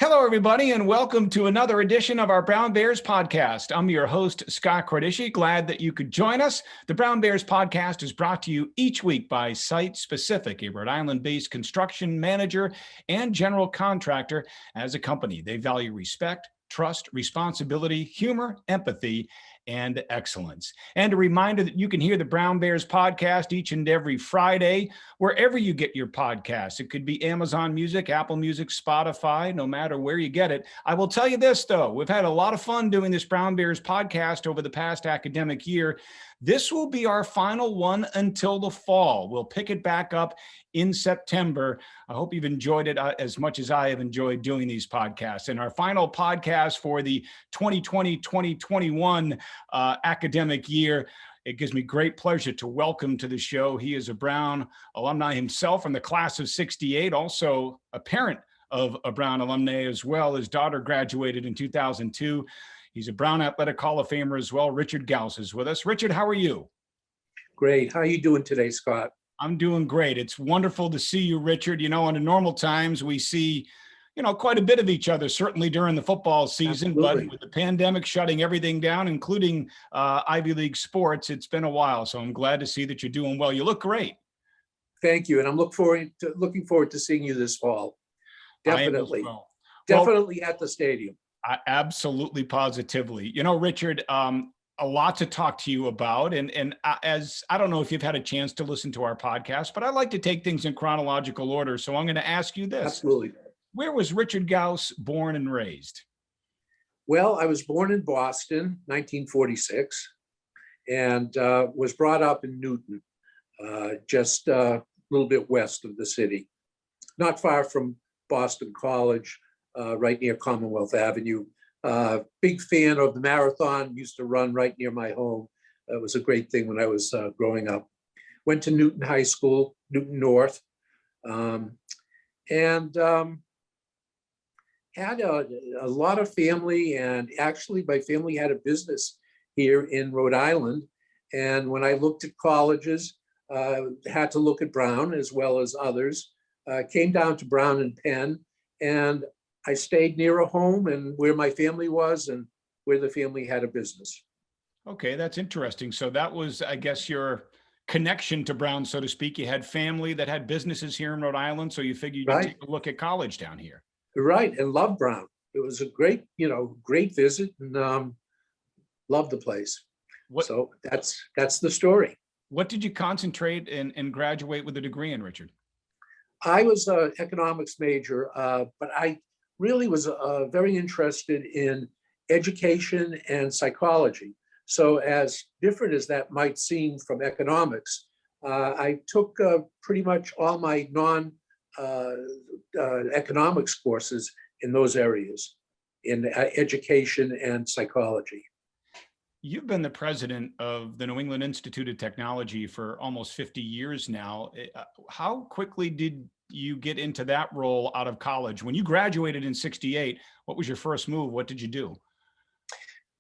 Hello, everybody, and welcome to another edition of our Brown Bears podcast. I'm your host, Scott Cordishi. Glad that you could join us. The Brown Bears podcast is brought to you each week by Site Specific, a Rhode Island-based construction manager and general contractor as a company. They value respect, trust, responsibility, humor, empathy, and excellence. And a reminder that you can hear the Brown Bears podcast each and every Friday, wherever you get your podcasts. It could be Amazon Music, Apple Music, Spotify, no matter where you get it. I will tell you this, though. We've had a lot of fun doing this Brown Bears podcast over the past academic year. This will be our final one until the fall. We'll pick it back up in September. I hope you've enjoyed it as much as I have enjoyed doing these podcasts. And our final podcast for the 2020-2021 academic year, it gives me great pleasure to welcome to the show. He is a Brown alumni himself from the class of 68, also a parent of a Brown alumni as well. His daughter graduated in 2002. He's a Brown Athletic Hall of Famer as well. Richard Gouse is with us. Richard, how are you? Great. How are you doing today, Scott? I'm doing great. It's wonderful to see you, Richard. You know, in normal times, we see, quite a bit of each other, certainly during the football season. Absolutely. But with the pandemic shutting everything down, including Ivy League sports, it's been a while. So I'm glad to see that you're doing well. You look great. Thank you. And I'm looking forward to seeing you this fall. Definitely. Well. Definitely at the stadium. Absolutely, positively. Richard, a lot to talk to you about. And as I don't know if you've had a chance to listen to our podcast, but I like to take things in chronological order. So I'm going to ask you this. Absolutely. Where was Richard Gouse born and raised? Well, I was born in Boston, 1946, and was brought up in Newton, just a little bit west of the city, not far from Boston College, right near Commonwealth Avenue. Big fan of the marathon, used to run right near my home. It was a great thing when I was growing up. Went to Newton High School, Newton North, and had a lot of family, and actually my family had a business here in Rhode Island. And when I looked at colleges, had to look at Brown as well as others, came down to Brown and Penn, and I stayed near a home and where my family was and where the family had a business. Okay, that's interesting. So that was, I guess, your connection to Brown, so to speak. You had family that had businesses here in Rhode Island, so you figured you'd take a look at college down here. Right, and loved Brown. It was a great, great visit, and loved the place. So that's the story. What did you concentrate and graduate with a degree in, Richard? I was an economics major, but I really was very interested in education and psychology. So as different as that might seem from economics, I took pretty much all my non-economics courses in those areas, in education and psychology. You've been the president of the New England Institute of Technology for almost 50 years now. How quickly did you get into that role out of college? When you graduated in 68, what was your first move? What did you do?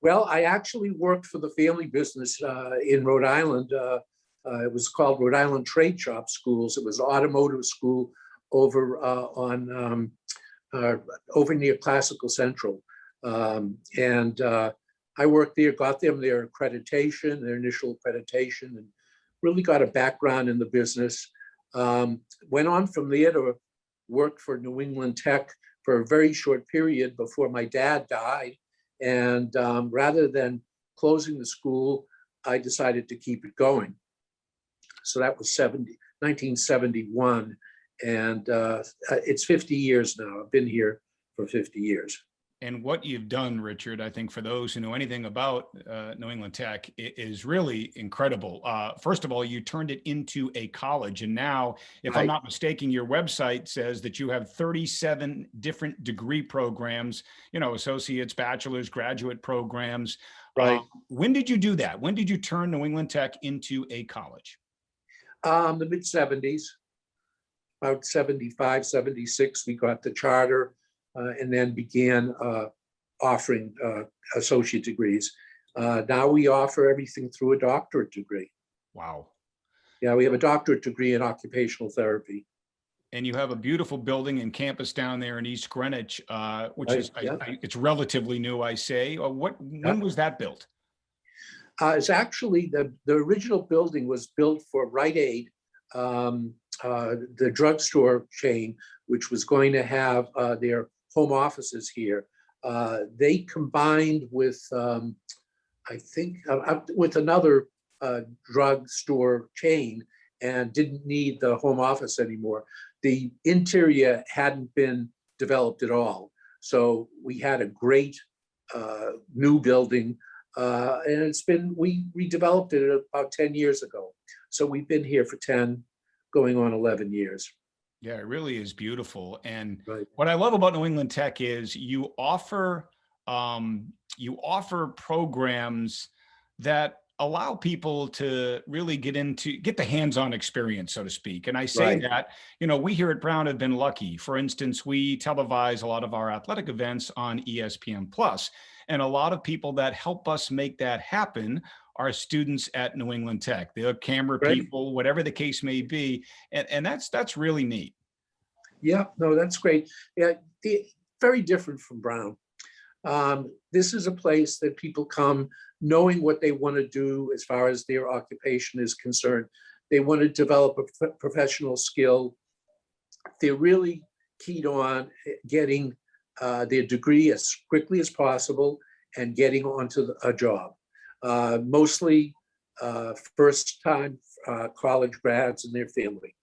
Well, I actually worked for the family business in Rhode Island. It was called Rhode Island Trade Shop Schools. It was an automotive school over over near Classical Central. I worked there, got them their accreditation, their initial accreditation, and really got a background in the business. Went on from there to work for New England Tech for a very short period before my dad died. And rather than closing the school, I decided to keep it going. So that was 1971. And it's 50 years now. I've been here for 50 years. And what you've done, Richard, I think for those who know anything about New England Tech, is really incredible. First of all, you turned it into a college. And now, if I'm not mistaken, your website says that you have 37 different degree programs, associates, bachelor's, graduate programs. Right. When did you do that? When did you turn New England Tech into a college? The mid 70s, about 75, 76, we got the charter. And then began offering associate degrees. Now we offer everything through a doctorate degree. Wow. Yeah, we have a doctorate degree in occupational therapy. And you have a beautiful building and campus down there in East Greenwich, which Right, is, yeah, it's relatively new, I say. yeah. When was that built? It's actually the original building was built for Rite Aid, the drugstore chain, which was going to have their home offices here. They combined with, I think, with another drugstore chain and didn't need the home office anymore. The interior hadn't been developed at all. So we had a great new building. And we redeveloped it about 10 years ago. So we've been here for 10, going on 11 years. Yeah, it really is beautiful. And Right. what I love about New England Tech is you offer programs that allow people to really get the hands-on experience, so to speak. And I say Right. that, we here at Brown have been lucky. For instance, we televise a lot of our athletic events on ESPN Plus, and a lot of people that help us make that happen are students at New England Tech. They're camera Right. people, whatever the case may be, and that's really neat. Yeah, no, that's great. Yeah, very different from Brown. This is a place that people come knowing what they want to do as far as their occupation is concerned. They want to develop a professional skill. They're really keyed on getting their degree as quickly as possible and getting onto a job. Mostly first-time college grads and their family.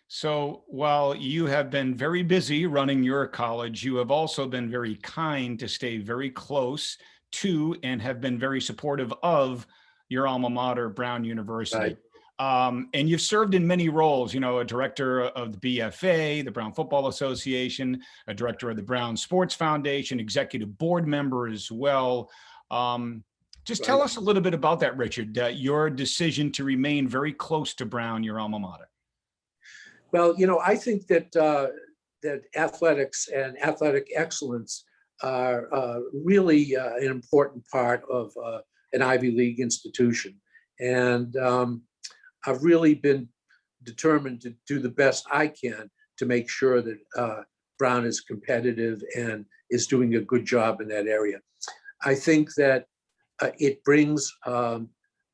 So while you have been very busy running your college, you have also been very kind to stay very close to and have been very supportive of your alma mater, Brown University. Right. And you've served in many roles, a director of the BFA, the Brown Football Association, a director of the Brown Sports Foundation, executive board member as well. Just tell Right. us a little bit about that, Richard, your decision to remain very close to Brown, your alma mater. Well, I think that that athletics and athletic excellence are really an important part of an Ivy League institution. And I've really been determined to do the best I can to make sure that Brown is competitive and is doing a good job in that area. I think that it brings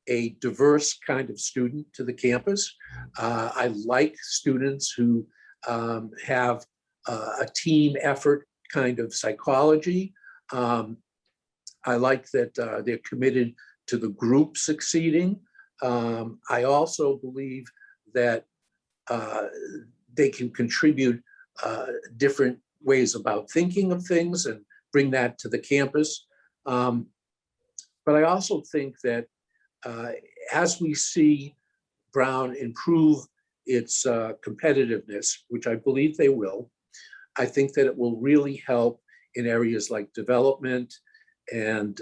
a diverse kind of student to the campus. I like students who have a team effort kind of psychology. I like that they're committed to the group succeeding. I also believe that they can contribute different ways about thinking of things and bring that to the campus. But I also think that as we see Brown improve its competitiveness, which I believe they will, I think that it will really help in areas like development and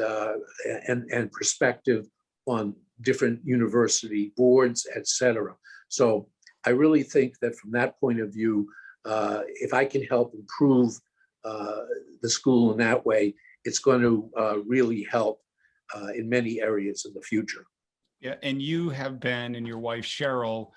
perspective on different university boards, et cetera. So I really think that from that point of view, if I can help improve the school in that way, it's going to really help in many areas in the future. Yeah, and you have been, and your wife Cheryl,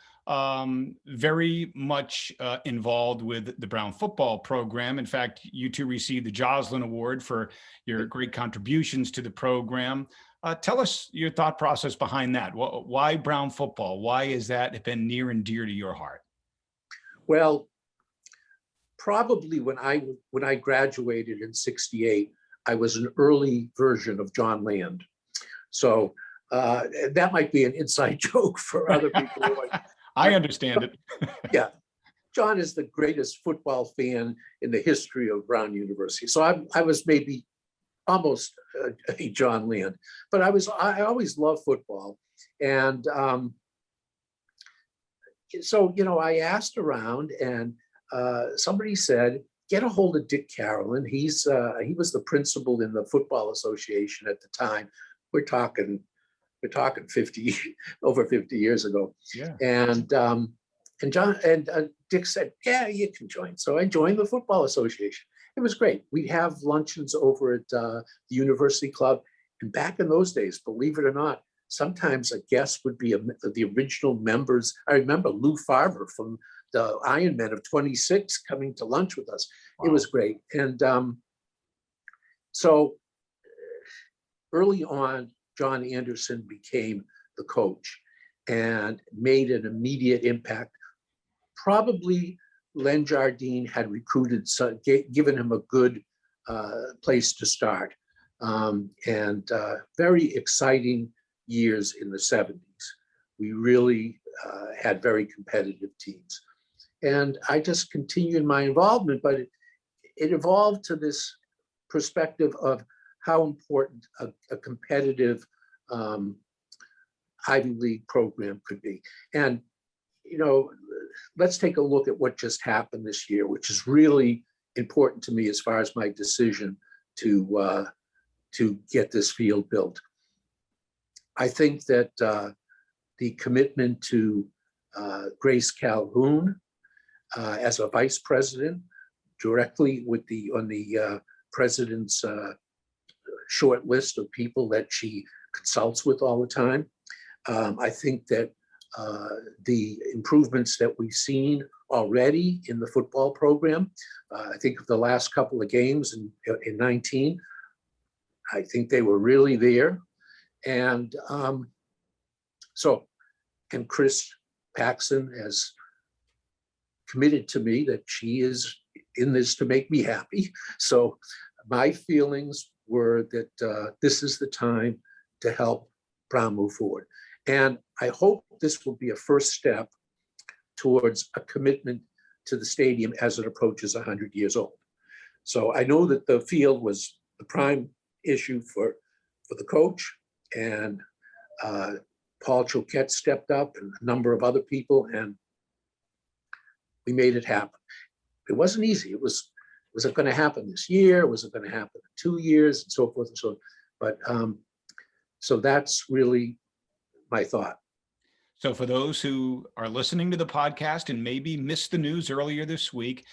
very much involved with the Brown football program. In fact, you two received the Joslin Award for your great contributions to the program. Tell us your thought process behind that. Why Brown football? Why has that been near and dear to your heart? Well, probably when I graduated in '68, I was an early version of John Land. So that might be an inside joke for other people. I understand it. Yeah. John is the greatest football fan in the history of Brown University. So I was maybe almost a John Land, but I always loved football. And so, I asked around and somebody said, get a hold of Dick Carolyn. He was the principal in the Football Association at the time. We're talking over 50 years ago. Yeah. And Dick said, yeah, you can join. So I joined the Football Association. It was great. We'd have luncheons over at the University Club. And back in those days, believe it or not, sometimes a guest would be the original members. I remember Lou Farber from Ironmen of 26 coming to lunch with us. Wow. It was great. And so early on, John Anderson became the coach and made an immediate impact. Probably Len Jardine had recruited, given him a good place to start. And very exciting years in the 70s. We really had very competitive teams. And I just continued my involvement, but it evolved to this perspective of how important a competitive Ivy League program could be. And, you know, let's take a look at what just happened this year, which is really important to me as far as my decision to get this field built. I think that the commitment to Grace Calhoun as a vice president, directly with on the president's short list of people that she consults with all the time. I think that the improvements that we've seen already in the football program, I think of the last couple of games in 19, I think they were really there. And and Chris Paxson has committed to me that she is in this to make me happy. So my feelings were that this is the time to help Brown move forward. And I hope this will be a first step towards a commitment to the stadium as it approaches 100 years old. So I know that the field was the prime issue for the coach, and Paul Choquette stepped up and a number of other people, and we made it happen. It wasn't easy. Was it going to happen this year? Was it going to happen in 2 years, and so forth and so on? But so that's really my thought. So for those who are listening to the podcast and maybe missed the news earlier this week,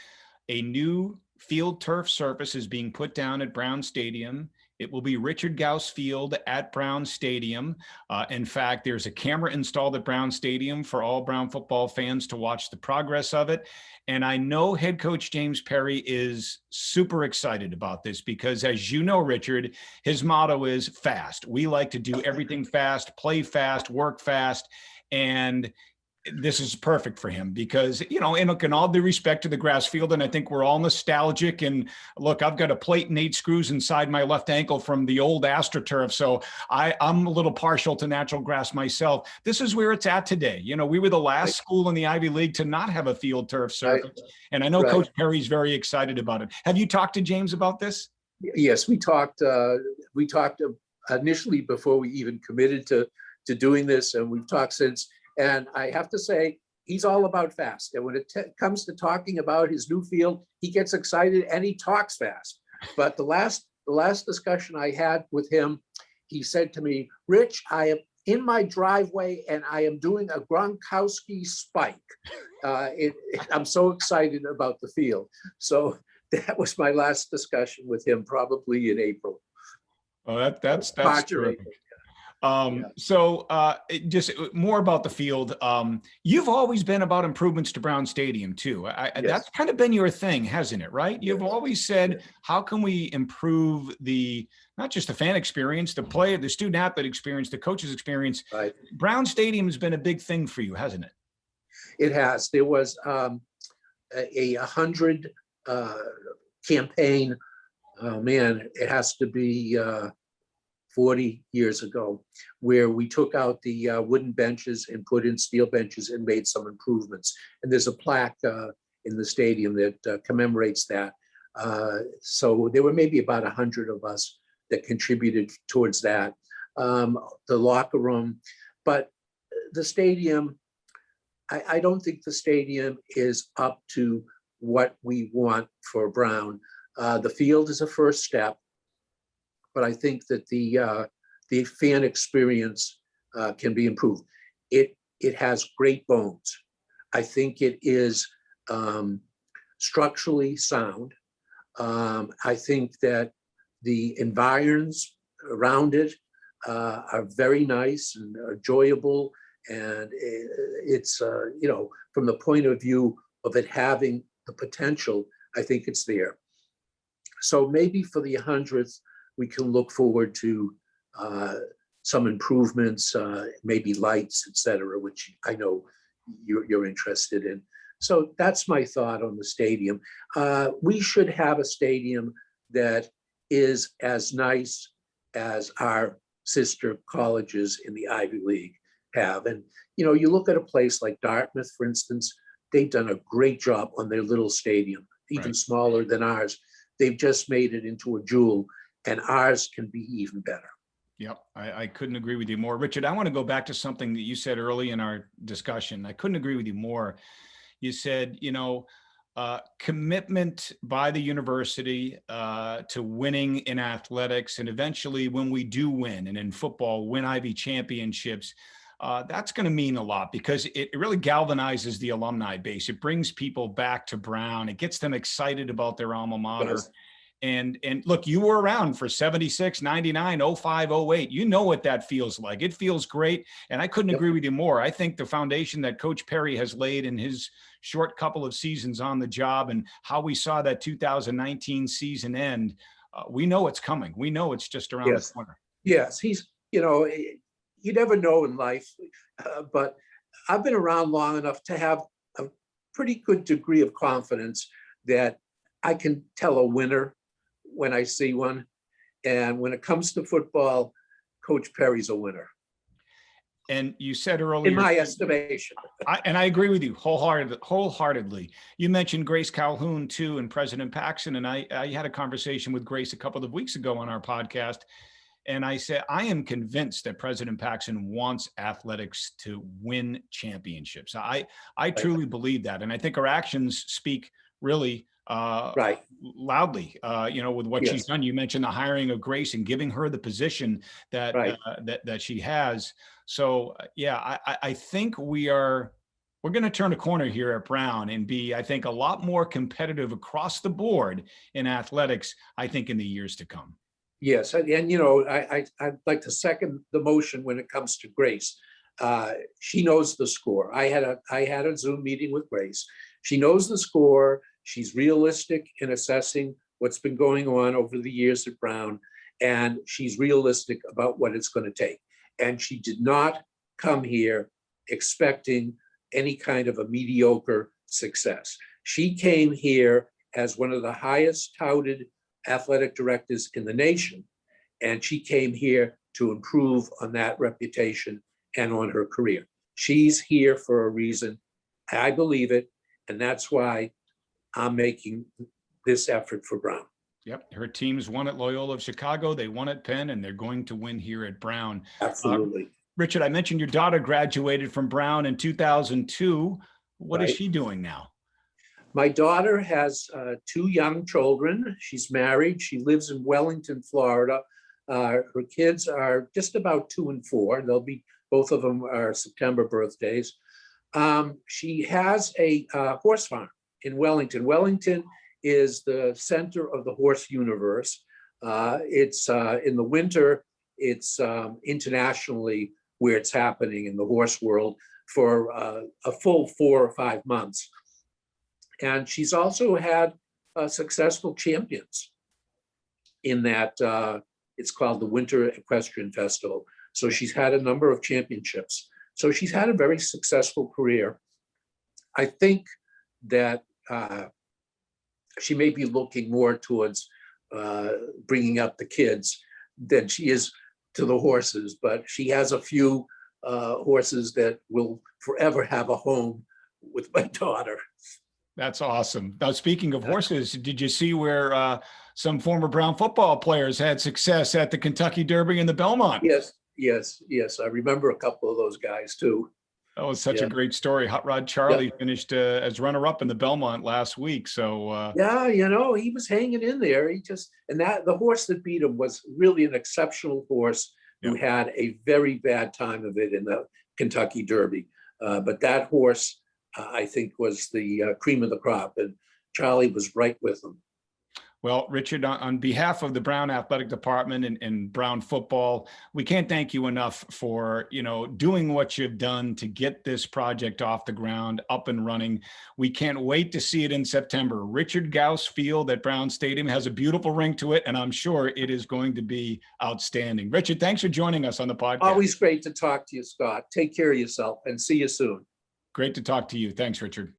a new field turf surface is being put down at Brown Stadium. It will be Richard Gouse Field at Brown Stadium. In fact, there's a camera installed at Brown Stadium for all Brown football fans to watch the progress of it. And I know head coach James Perry is super excited about this because, as you know, Richard, his motto is fast. We like to do everything fast, play fast, work fast. And this is perfect for him because, you know, and look, in all due respect to the grass field, and I think we're all nostalgic. And look, I've got a plate and 8 screws inside my left ankle from the old AstroTurf. So I'm a little partial to natural grass myself. This is where it's at today. You know, we were the last school in the Ivy League to not have a field turf surface. And I know Coach Perry's very excited about it. Have you talked to James about this? Yes, we talked initially before we even committed to doing this, and we've talked since. And I have to say, he's all about fast. And when it comes to talking about his new field, he gets excited and he talks fast. But the last discussion I had with him, he said to me, "Rich, I am in my driveway and I am doing a Gronkowski spike. I'm so excited about the field." So that was my last discussion with him, probably in April. Oh, that's terrific. So just more about the field. You've always been about improvements to Brown Stadium too. Yes. That's kind of been your thing, hasn't it? Right? You've always said, how can we improve not just the fan experience, the player, the student athlete experience, the coach's experience. Right. Brown Stadium has been a big thing for you, hasn't it? It has. There was a 100 campaign. Oh man, it has to be 40 years ago, where we took out the wooden benches and put in steel benches and made some improvements. And there's a plaque in the stadium that commemorates that. So there were maybe about 100 of us that contributed towards that. The locker room, but the stadium, I don't think the stadium is up to what we want for Brown. The field is a first step, but I think that the fan experience can be improved. It has great bones. I think it is structurally sound. I think that the environs around it are very nice and enjoyable, and it's from the point of view of it having the potential, I think it's there. So maybe for the 100th, we can look forward to some improvements, maybe lights, et cetera, which I know you're interested in. So that's my thought on the stadium. We should have a stadium that is as nice as our sister colleges in the Ivy League have. And, you look at a place like Dartmouth, for instance, they've done a great job on their little stadium, even smaller than ours. They've just made it into a jewel, and ours can be even better. Yep, I couldn't agree with you more. Richard, I want to go back to something that you said early in our discussion. I couldn't agree with you more. You said, commitment by the university to winning in athletics, and eventually when we do win, and in football, win Ivy championships, that's going to mean a lot because it really galvanizes the alumni base. It brings people back to Brown. It gets them excited about their alma mater. Yes. And look, you were around for 76, 99, 05, 08. You know what that feels like. It feels great. And I couldn't agree with you more. I think the foundation that Coach Perry has laid in his short couple of seasons on the job and how we saw that 2019 season end, we know it's coming. We know it's just around the corner. Yes, he's, you never know in life, but I've been around long enough to have a pretty good degree of confidence that I can tell a winner when I see one. And when it comes to football, Coach Perry's a winner. And you said earlier, in my estimation. I agree with you wholeheartedly. You mentioned Grace Calhoun too, and President Paxson. And I had a conversation with Grace a couple of weeks ago on our podcast. And I said, I am convinced that President Paxson wants athletics to win championships. I truly believe that. And I think our actions speak really loudly, with what she's done. You mentioned the hiring of Grace and giving her the position that that she has. So I think we're going to turn a corner here at Brown and be, I think, a lot more competitive across the board in athletics, I think, in the years to come. Yes, and I'd like to second the motion when it comes to Grace. She knows the score. I had a Zoom meeting with Grace. She knows the score. She's realistic in assessing what's been going on over the years at Brown, and she's realistic about what it's going to take. And she did not come here expecting any kind of a mediocre success. She came here as one of the highest touted athletic directors in the nation, and she came here to improve on that reputation and on her career. She's here for a reason. I believe it, and that's why I'm making this effort for Brown. Yep. Her teams won at Loyola of Chicago. They won at Penn, and they're going to win here at Brown. Absolutely. Richard, I mentioned your daughter graduated from Brown in 2002. What is she doing now? My daughter has 2 young children. She's married. She lives in Wellington, Florida. Her kids are just about 2 and 4. Both of them are September birthdays. She has a horse farm in Wellington. Wellington is the center of the horse universe. It's in the winter, it's internationally where it's happening in the horse world for a full 4 or 5 months. And she's also had successful champions in that it's called the Winter Equestrian Festival. So she's had a number of championships. So she's had a very successful career. I think that she may be looking more towards bringing up the kids than she is to the horses, but she has a few horses that will forever have a home with my daughter. That's awesome. Now, speaking of horses, did you see where some former Brown football players had success at the Kentucky Derby and the Belmont? Yes. I remember a couple of those guys too. That was such a great story. Hot Rod Charlie finished as runner-up in the Belmont last week. So he was hanging in there. The horse that beat him was really an exceptional horse who had a very bad time of it in the Kentucky Derby. But that horse, I think, was the cream of the crop, and Charlie was right with him. Well, Richard, on behalf of the Brown Athletic Department and Brown football, we can't thank you enough for, doing what you've done to get this project off the ground, up and running. We can't wait to see it in September. Richard Gouse Field at Brown Stadium has a beautiful ring to it, and I'm sure it is going to be outstanding. Richard, thanks for joining us on the podcast. Always great to talk to you, Scott. Take care of yourself and see you soon. Great to talk to you. Thanks, Richard.